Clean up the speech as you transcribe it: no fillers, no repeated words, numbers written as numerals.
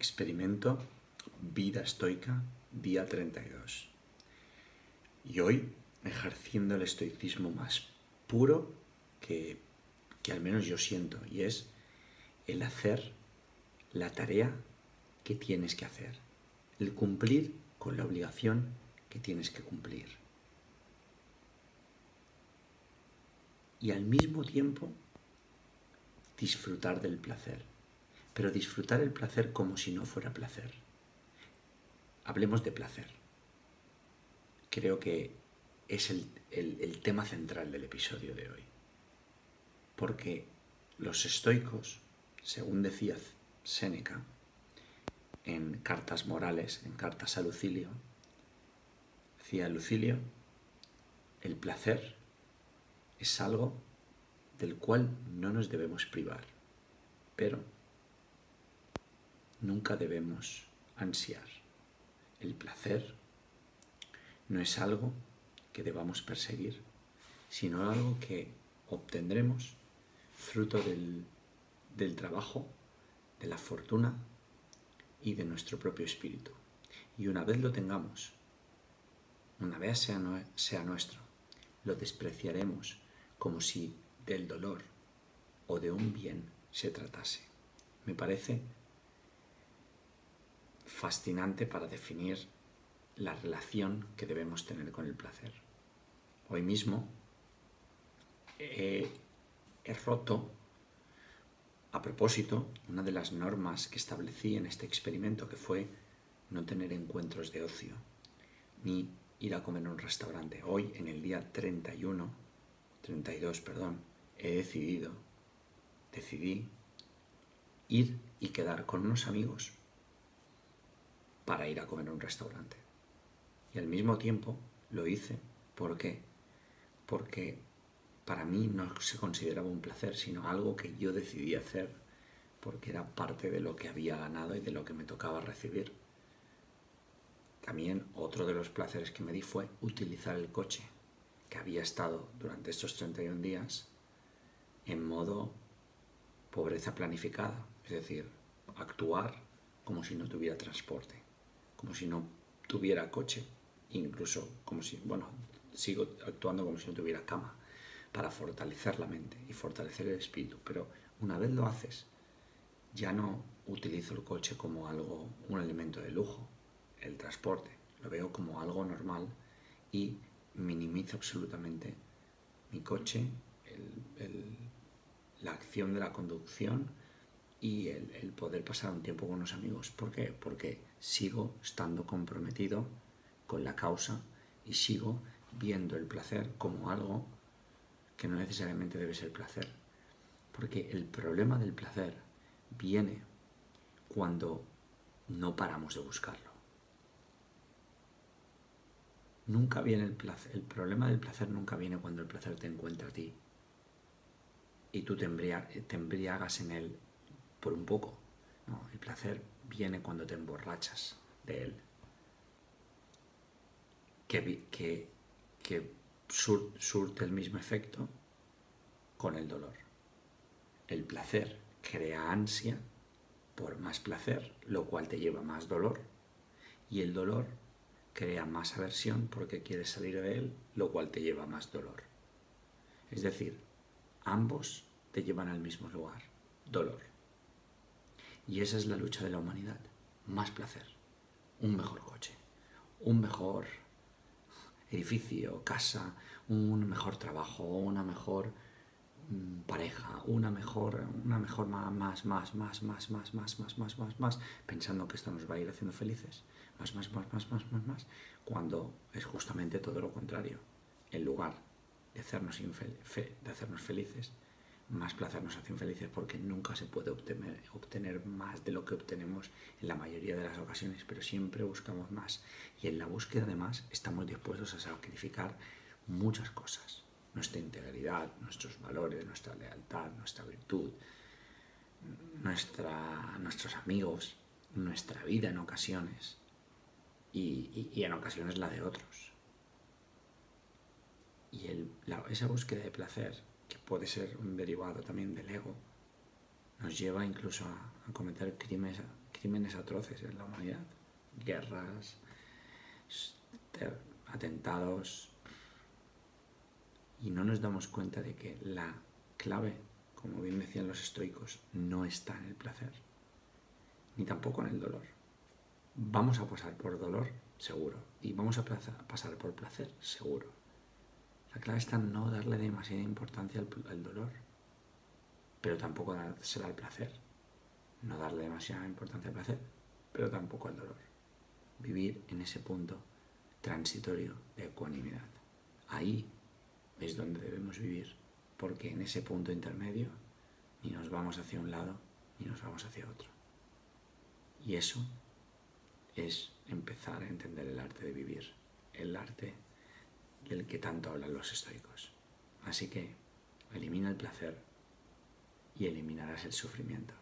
Experimento Vida Estoica, día 32. Y hoy, ejerciendo el estoicismo más puro que al menos yo siento, y es el hacer la tarea que tienes que hacer, el cumplir con la obligación que tienes que cumplir. Y al mismo tiempo, disfrutar del placer. Pero disfrutar el placer como si no fuera placer. Hablemos de placer. Creo que es el tema central del episodio de hoy. Porque los estoicos, según decía Séneca, en Cartas Morales, en Cartas a Lucilio, decía Lucilio, el placer es algo del cual no nos debemos privar, pero nunca debemos ansiar. El placer no es algo que debamos perseguir, sino algo que obtendremos fruto del trabajo, de la fortuna y de nuestro propio espíritu. Y una vez lo tengamos, una vez sea nuestro, lo despreciaremos como si del dolor o de un bien se tratase. Me parece fascinante para definir la relación que debemos tener con el placer. Hoy mismo he roto, a propósito, una de las normas que establecí en este experimento, que fue no tener encuentros de ocio, ni ir a comer en un restaurante. Hoy, en el día 32, decidí ir y quedar con unos amigos para ir a comer en un restaurante. Y al mismo tiempo lo hice. ¿Por qué? Porque para mí no se consideraba un placer, sino algo que yo decidí hacer porque era parte de lo que había ganado y de lo que me tocaba recibir. También otro de los placeres que me di fue utilizar el coche, que había estado durante estos 31 días en modo pobreza planificada, es decir, actuar como si no tuviera transporte, como si no tuviera coche, incluso como si, sigo actuando como si no tuviera cama, para fortalecer la mente y fortalecer el espíritu. Pero una vez lo haces, ya no utilizo el coche como un elemento de lujo, el transporte, lo veo como algo normal y minimizo absolutamente mi coche, la acción de la conducción y el poder pasar un tiempo con unos amigos. ¿Por qué? Porque sigo estando comprometido con la causa y sigo viendo el placer como algo que no necesariamente debe ser placer. Porque el problema del placer viene cuando no paramos de buscarlo. Nunca viene el placer. El problema del placer nunca viene cuando el placer te encuentra a ti y tú te embriagas en él por un poco. No, el placer viene cuando te emborrachas de él. Que surte el mismo efecto con el dolor. El placer crea ansia por más placer, lo cual te lleva a más dolor. Y el dolor crea más aversión porque quieres salir de él, lo cual te lleva a más dolor. Es decir, ambos te llevan al mismo lugar, dolor. Y esa es la lucha de la humanidad. Más placer, un mejor coche, un mejor edificio, casa, un mejor trabajo, una mejor pareja, una mejor más, pensando que esto nos va a ir haciendo felices, más, cuando es justamente todo lo contrario. En lugar de hacernos felices, más placer nos hace infelices, porque nunca se puede obtener más de lo que obtenemos en la mayoría de las ocasiones, pero siempre buscamos más, y en la búsqueda de más estamos dispuestos a sacrificar muchas cosas: nuestra integridad, nuestros valores, nuestra lealtad, nuestra virtud, nuestros amigos, nuestra vida en ocasiones, y en ocasiones la de otros. Y esa búsqueda de placer, que puede ser un derivado también del ego, nos lleva incluso a cometer crímenes atroces en la humanidad, guerras, atentados, y no nos damos cuenta de que la clave, como bien decían los estoicos, no está en el placer, ni tampoco en el dolor. Vamos a pasar por dolor, seguro, y vamos a pasar por placer, seguro. La clave está en no darle demasiada importancia al dolor, pero tampoco dársela al placer. No darle demasiada importancia al placer, pero tampoco al dolor. Vivir en ese punto transitorio de ecuanimidad. Ahí es donde debemos vivir, porque en ese punto intermedio ni nos vamos hacia un lado ni nos vamos hacia otro. Y eso es empezar a entender el arte de vivir, el arte del que tanto hablan los estoicos. Así que elimina el placer y eliminarás el sufrimiento.